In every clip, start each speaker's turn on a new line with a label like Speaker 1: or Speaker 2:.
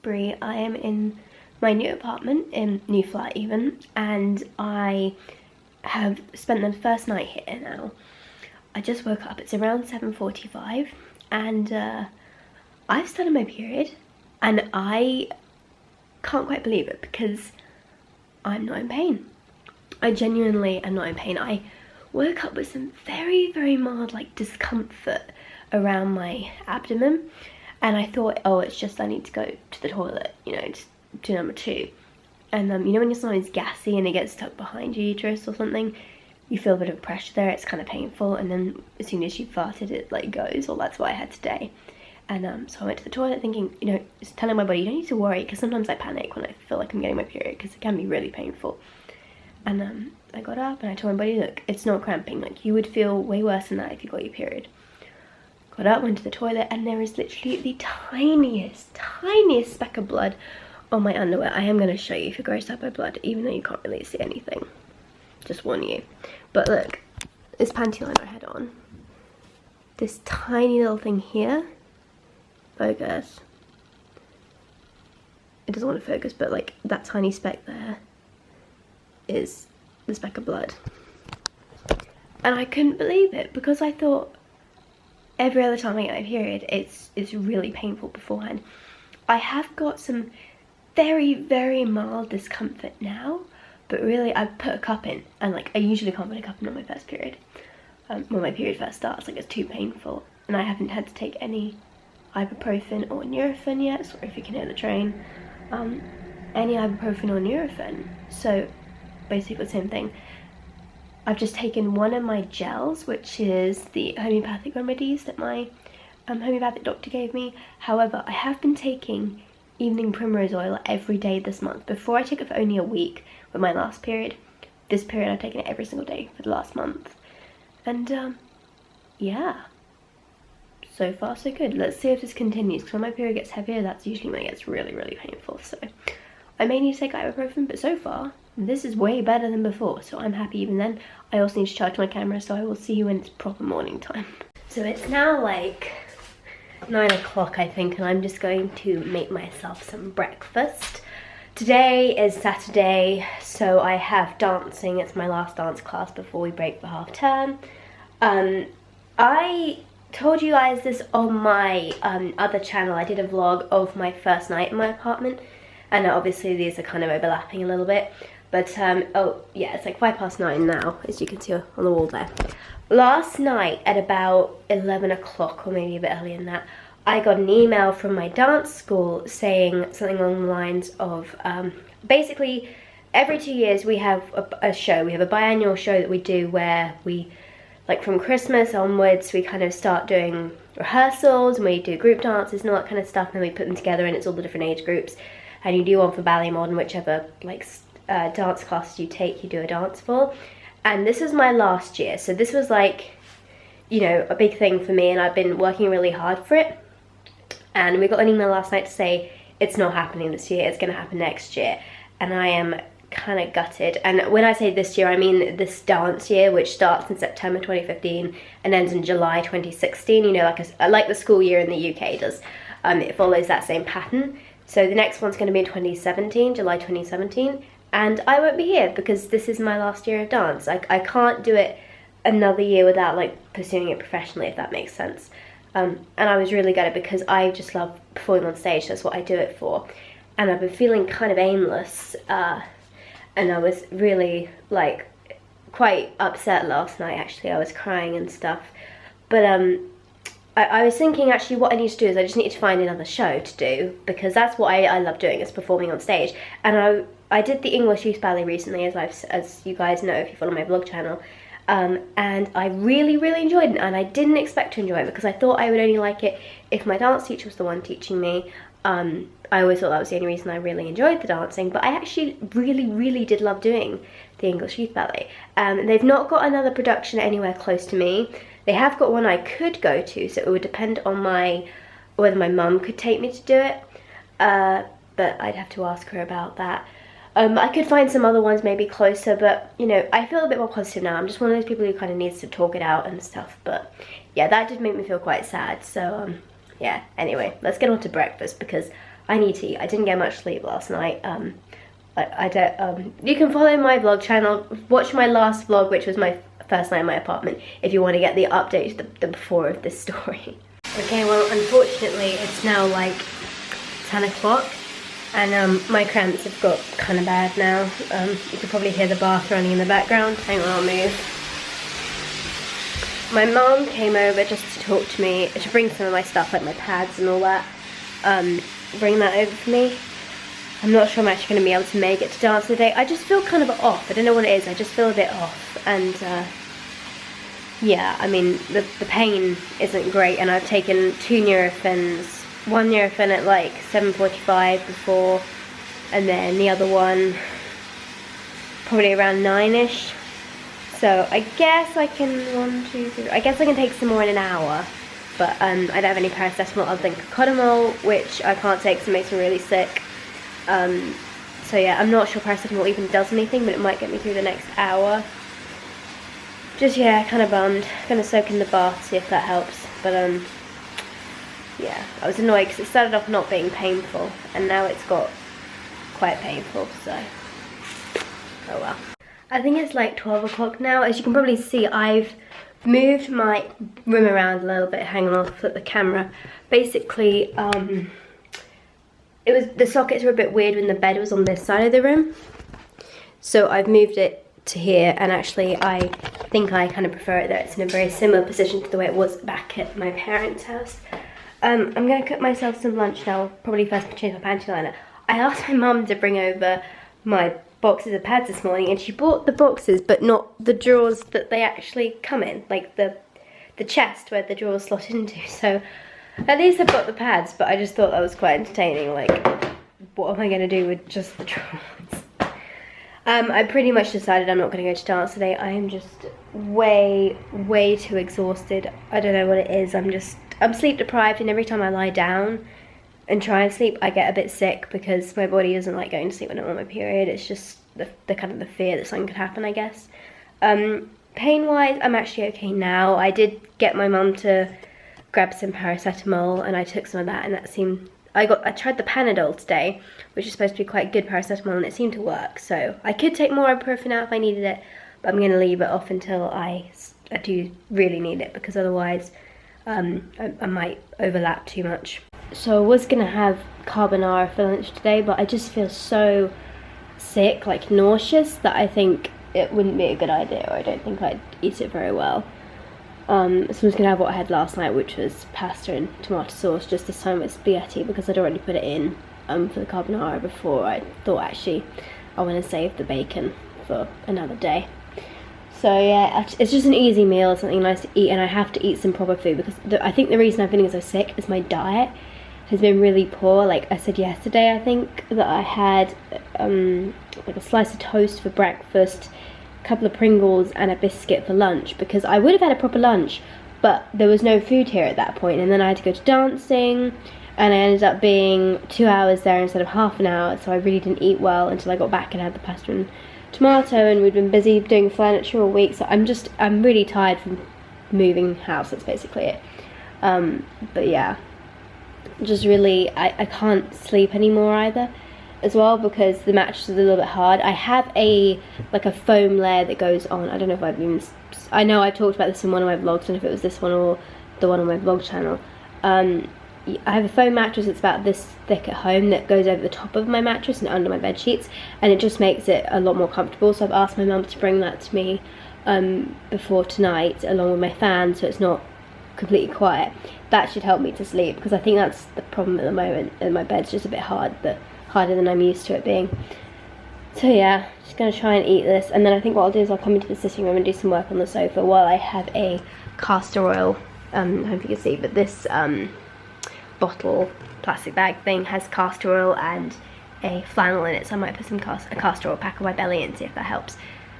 Speaker 1: Brie. I am in my new apartment, new flat even, and I have spent the first night here now. I just woke up, it's around 7:45, and I've started my period, and I can't quite believe it because I'm not in pain. I genuinely am not in pain. I woke up with some very, very mild like discomfort around my abdomen, and I thought, oh, it's just I need to go to the toilet, you know, just to number 2. And you know when you're sometimes gassy and it gets stuck behind your uterus or something, you feel a bit of pressure there, it's kind of painful, and then as soon as you farted it like goes. Well, that's what I had today. And so I went to the toilet thinking, you know, just telling my body, you don't need to worry, because sometimes I panic when I feel like I'm getting my period, because it can be really painful. And I got up and I told my body, look, it's not cramping, like you would feel way worse than that if you got your period. Got up, went to the toilet, and there is literally the tiniest speck of blood on my underwear. I am going to show you if you're grossed out by blood, even though you can't really see anything. Just warn you. But look, this panty line I had on, this tiny little thing here, focus. It doesn't want to focus, but like that tiny speck there is the speck of blood. And I couldn't believe it, because I thought every other time I get my period, it's really painful beforehand. I have got some very, very mild discomfort now, but really I've put a cup in, and like I usually can't put a cup in on my first period. When my period first starts, like it's too painful, and I haven't had to take any ibuprofen or Nurofen yet. Sorry if you can hear the train. Any ibuprofen or Nurofen. So basically the same thing. I've just taken one of my gels, which is the homeopathic remedies that my homeopathic doctor gave me. However, I have been taking evening primrose oil every day this month. Before I took it for only a week with my last period. This period I've taken it every single day for the last month. And yeah, so far so good. Let's see if this continues, because when my period gets heavier, that's usually when it gets really, really painful. So I may need to take ibuprofen, but so far this is way better than before, so I'm happy even then. I also need to charge my camera, so I will see you when it's proper morning time. So it's now like 9 o'clock I think, and I'm just going to make myself some breakfast. Today is Saturday, so I have dancing. It's my last dance class before we break for half term. I told you guys this on my other channel. I did a vlog of my first night in my apartment, and obviously these are kind of overlapping a little bit. But oh yeah, it's like 9:05 now, as you can see on the wall there. Last night at about 11 o'clock, or maybe a bit earlier than that, I got an email from my dance school saying something along the lines of, basically every 2 years we have a show. We have a biannual show that we do where we, like from Christmas onwards, we kind of start doing rehearsals, and we do group dances and all that kind of stuff, and we put them together, and it's all the different age groups. And you do one for ballet modern, whichever like dance classes you take, you do a dance for. And this was my last year, so this was like, you know, a big thing for me, and I've been working really hard for it. And we got an email last night to say it's not happening this year, it's going to happen next year. And I am kind of gutted. And when I say this year, I mean this dance year, which starts in September 2015 and ends in July 2016. You know, like the school year in the UK does. It follows that same pattern. So the next one's going to be in 2017, July 2017, and I won't be here because this is my last year of dance. I can't do it another year without like pursuing it professionally, if that makes sense. And I was really gutted because I just love performing on stage. That's what I do it for. And I've been feeling kind of aimless, and I was really like quite upset last night. Actually, I was crying and stuff. But I was thinking actually what I need to do is I just need to find another show to do, because that's what I love doing, is performing on stage. And I did the English Youth Ballet recently, as you guys know if you follow my vlog channel, and I really enjoyed it, and I didn't expect to enjoy it because I thought I would only like it if my dance teacher was the one teaching me. I always thought that was the only reason I really enjoyed the dancing, but I actually really did love doing the English Youth Ballet. They've not got another production anywhere close to me. They have got one I could go to, so it would depend on whether my mum could take me to do it, but I'd have to ask her about that. I could find some other ones maybe closer, but you know, I feel a bit more positive now. I'm just one of those people who kind of needs to talk it out and stuff, but yeah, that did make me feel quite sad. So yeah, anyway, let's get on to breakfast because I need to eat. I didn't get much sleep last night. I don't, you can follow my vlog channel, watch my last vlog, which was my first night in my apartment, if you want to get the update, the before of this story. Okay, well, unfortunately, it's now like 10 o'clock, and my cramps have got kind of bad now. You can probably hear the bath running in the background. Hang on, I'll move. My mom came over just to talk to me, to bring some of my stuff, like my pads and all that, bring that over for me. I'm not sure I'm actually going to be able to make it to dance today. I just feel kind of off. I don't know what it is. I just feel a bit off. And yeah, I mean, the pain isn't great. And I've taken 2 Nurophens. One Nurofen at like 7:45 before. And then the other one probably around 9ish. So I guess I can, I guess I can take some more in an hour. But I don't have any paracetamol other than cocodamol, which I can't take because it makes me really sick. So yeah, I'm not sure paracetamol even does anything, but it might get me through the next hour. Just, yeah, kind of bummed. Gonna soak in the bath, see if that helps. But yeah, I was annoyed because it started off not being painful, and now it's got quite painful, so oh well. I think it's like 12 o'clock now. As you can probably see, I've moved my room around a little bit. Hang on, I'll flip the camera. Basically, the sockets were a bit weird when the bed was on this side of the room. So I've moved it to here, and actually I think I kind of prefer it that it's in a very similar position to the way it was back at my parents' house. I'm going to cook myself some lunch now. Probably first change my panty liner. I asked my mum to bring over my boxes of pads this morning, and she bought the boxes but not the drawers that they actually come in, like the chest where the drawers slot into. So at least I've got the pads, but I just thought that was quite entertaining. Like, what am I going to do with just the drawers? I pretty much decided I'm not going to go to dance today. I am just way too exhausted. I don't know what it is. I'm sleep deprived, and every time I lie down and try and sleep, I get a bit sick because my body doesn't like going to sleep when I'm on my period. It's just the kind of the fear that something could happen, I guess. Pain-wise, I'm actually okay now. I did get my mum to grab some paracetamol, and I took some of that, and that seemed... I tried the Panadol today, which is supposed to be quite good paracetamol, and it seemed to work. So I could take more ibuprofen now if I needed it, but I'm going to leave it off until I do really need it, because otherwise I might overlap too much. So I was going to have carbonara for lunch today, but I just feel so sick, like nauseous, that I think it wouldn't be a good idea, or I don't think I'd eat it very well. So I'm just going to have what I had last night, which was pasta and tomato sauce, just this time with spaghetti, because I'd already put it in for the carbonara before. I thought actually I want to save the bacon for another day. So yeah, it's just an easy meal, something nice to eat, and I have to eat some proper food, because I think the reason I'm feeling so sick is my diet has been really poor. Like I said yesterday, I think that I had like a slice of toast for breakfast, couple of Pringles and a biscuit for lunch, because I would have had a proper lunch, but there was no food here at that point, and then I had to go to dancing, and I ended up being 2 hours there instead of half an hour, so I really didn't eat well until I got back and had the pasta and tomato, and we'd been busy doing furniture all week, so I'm really tired from moving house. That's basically it. But yeah, just really, I can't sleep anymore either, as well, because the mattress is a little bit hard. I have a foam layer that goes on. I don't know if I've even... I know I've talked about this in one of my vlogs, I don't know if it was this one or the one on my vlog channel. I have a foam mattress that's about this thick at home that goes over the top of my mattress and under my bed sheets, and it just makes it a lot more comfortable. So I've asked my mum to bring that to me before tonight, along with my fan, so it's not completely quiet. That should help me to sleep, because I think that's the problem at the moment, and my bed's just a bit harder than I'm used to it being. So yeah, just gonna try and eat this, and then I think what I'll do is I'll come into the sitting room and do some work on the sofa while I have a castor oil, I don't know if you can see, but this bottle, plastic bag thing has castor oil and a flannel in it, so I might put some a castor oil pack on my belly and see if that helps.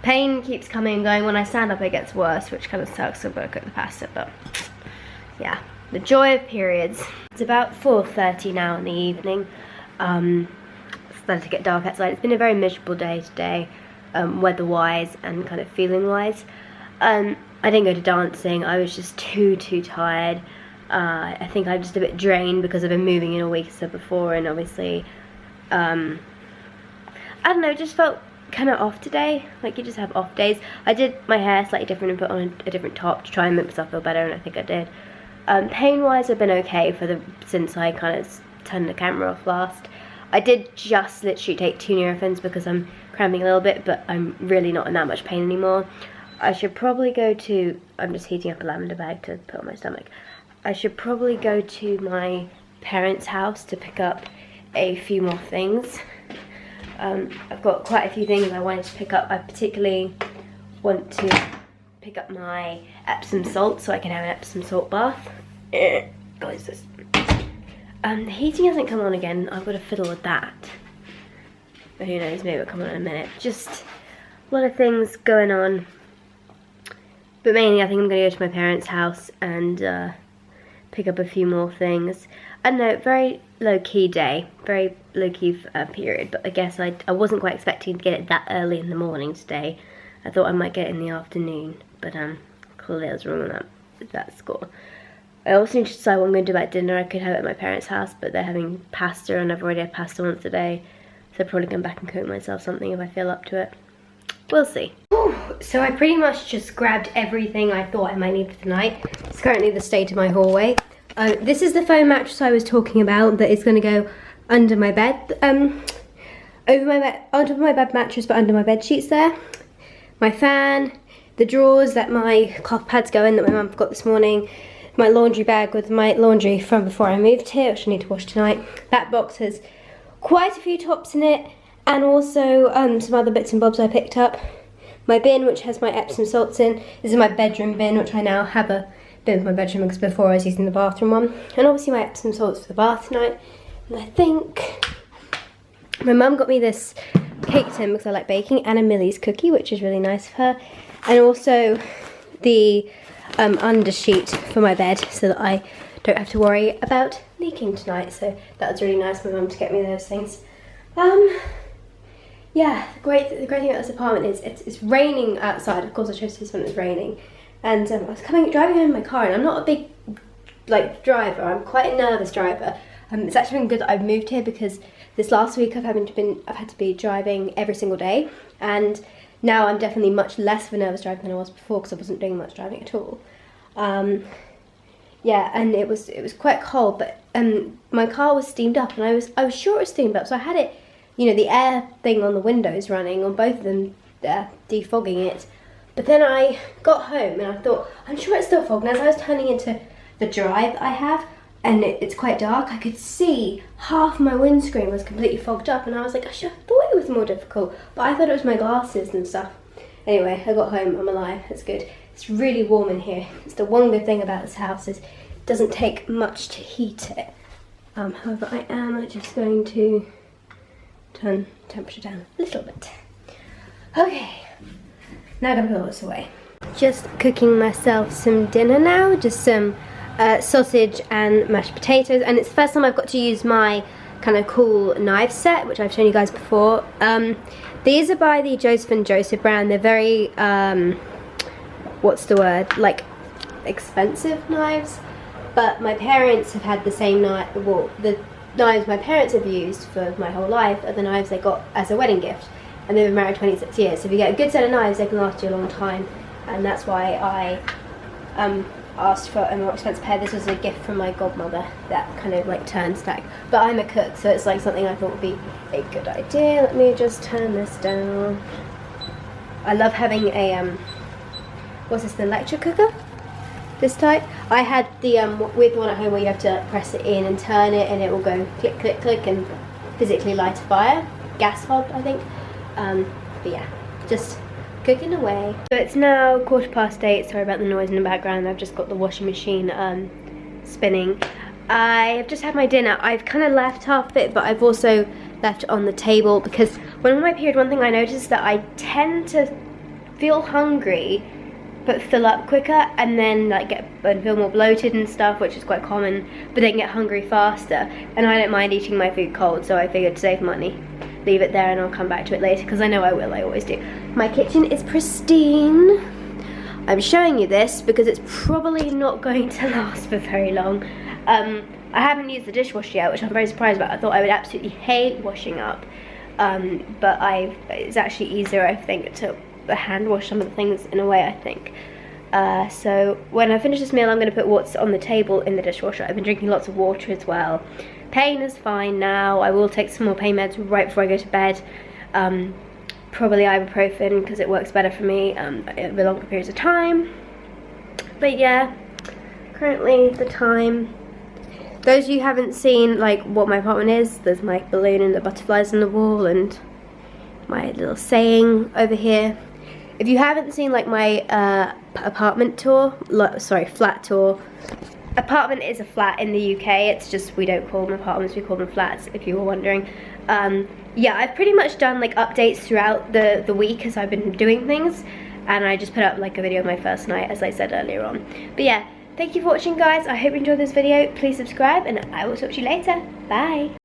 Speaker 1: Pain keeps coming and going. When I stand up it gets worse, which kind of sucks, so I've got to cook the pasta, but yeah, the joy of periods. It's about 4:30 now in the evening. It's started to get dark outside. It's been a very miserable day today, weather-wise and kind of feeling-wise. I didn't go to dancing. I was just too tired. I think I'm just a bit drained because I've been moving in a week or so before, and obviously, I don't know, just felt kind of off today. Like, you just have off days. I did my hair slightly different and put on a different top to try and make myself feel better, and I think I did. Pain-wise, I've been okay since I kind of turned the camera off last. I did just literally take 2 Nurophens because I'm cramping a little bit, but I'm really not in that much pain anymore. I should probably go to, I'm just heating up a lavender bag to put on my stomach. I should probably go to my parents' house to pick up a few more things. I've got quite a few things I wanted to pick up. I particularly want to pick up my Epsom salt so I can have an Epsom salt bath. What is this? The heating hasn't come on again. I've got to fiddle with that. But who knows, maybe it'll come on in a minute. Just a lot of things going on. But mainly I think I'm going to go to my parents' house and pick up a few more things. I don't know, very low-key day, very low-key period, but I guess I wasn't quite expecting to get it that early in the morning today. I thought I might get it in the afternoon, but clearly I was wrong on that score. I also need to decide what I'm going to do about dinner. I could have it at my parents' house, but they're having pasta, and I've already had pasta once a day, so I'll probably come back and cook myself something if I feel up to it. We'll see. Whew. So I pretty much just grabbed everything I thought I might need for tonight. It's currently the state of my hallway. This is the foam mattress I was talking about that is going to go under my bed, over my bed, on top of my bed mattress, but under my bed sheets there. My fan, the drawers that my cloth pads go in that my mum got this morning, my laundry bag with my laundry from before I moved here, which I need to wash tonight. That box has quite a few tops in it, and also some other bits and bobs I picked up. My bin, which has my Epsom salts in. This is my bedroom bin, which I now have a bin in my bedroom because before I was using the bathroom one. And obviously my Epsom salts for the bath tonight. And I think my mum got me this cake tin because I like baking, and a Millie's cookie, which is really nice of her. And also the undersheet for my bed so that I don't have to worry about leaking tonight. So that was really nice of my mum to get me those things. Yeah, the great thing about this apartment is it's raining outside. Of course I chose this when it was raining. And I was driving home in my car, and I'm not a big driver. I'm quite a nervous driver. It's actually been good that I've moved here because this last week I've had to be driving every single day, and now I'm definitely much less of a nervous driver than I was before because I wasn't doing much driving at all. Yeah, and it was quite cold, but my car was steamed up, and I was sure it was steamed up, so I had it, you know, the air thing on the windows running on both of them, defogging it. But then I got home and I thought, I'm sure it's still fogged. And as I was turning into the drive I have, and it's quite dark, I could see half my windscreen was completely fogged up, and I was like, I should have thought it was more difficult, but I thought it was my glasses and stuff. Anyway, I got home, I'm alive, that's good. It's really warm in here. It's the one good thing about this house is it doesn't take much to heat it. However, I am just going to turn the temperature down a little bit. Okay. Now I'm gonna put all this away. Just cooking myself some dinner now, just some sausage and mashed potatoes, and it's the first time I've got to use my kind of cool knife set, which I've shown you guys before. These are by the Joseph & Joseph brand. They're very, what's the word, like expensive knives, but my parents have had the same knife, well, the knives my parents have used for my whole life are the knives they got as a wedding gift. And they've been married 26 years, so if you get a good set of knives, they can last you a long time. And that's why I asked for a more expensive pair. This was a gift from my godmother, that kind of like turn stack. But I'm a cook, so it's like something I thought would be a good idea. Let me just turn this down. I love having a, what's this, the electric cooker? This type. I had the with one at home where you have to press it in and turn it, and it will go click, click, click, and physically light a fire. Gas hob, I think. But yeah, just cooking away. So it's now 8:15, sorry about the noise in the background. I've just got the washing machine spinning. I've just had my dinner. I've kind of left half of it, but I've also left it on the table because when I'm on my period, one thing I noticed is that I tend to feel hungry but fill up quicker, and then like feel more bloated and stuff, which is quite common, but then get hungry faster. And I don't mind eating my food cold, so I figured to save money, leave it there and I'll come back to it later, because I know I will, I always do. My kitchen is pristine. I'm showing you this because it's probably not going to last for very long. I haven't used the dishwasher yet, which I'm very surprised about. I thought I would absolutely hate washing up, but it's actually easier, I think, to hand wash some of the things in a way, I think. So when I finish this meal, I'm going to put what's on the table in the dishwasher. I've been drinking lots of water as well. Pain is fine now. I will take some more pain meds right before I go to bed. Probably ibuprofen because it works better for me over longer periods of time. But yeah, currently the time. Those of you who haven't seen like what my apartment is, there's my balloon and the butterflies on the wall and my little saying over here. If you haven't seen like my apartment tour, flat tour. Apartment is a flat in the UK, it's just we don't call them apartments, we call them flats, if you were wondering. Yeah, I've pretty much done like updates throughout the week as I've been doing things, and I just put up like a video of my first night, as I said earlier on. But yeah, thank you for watching, guys. I hope you enjoyed this video. Please subscribe, and I will talk to you later. Bye.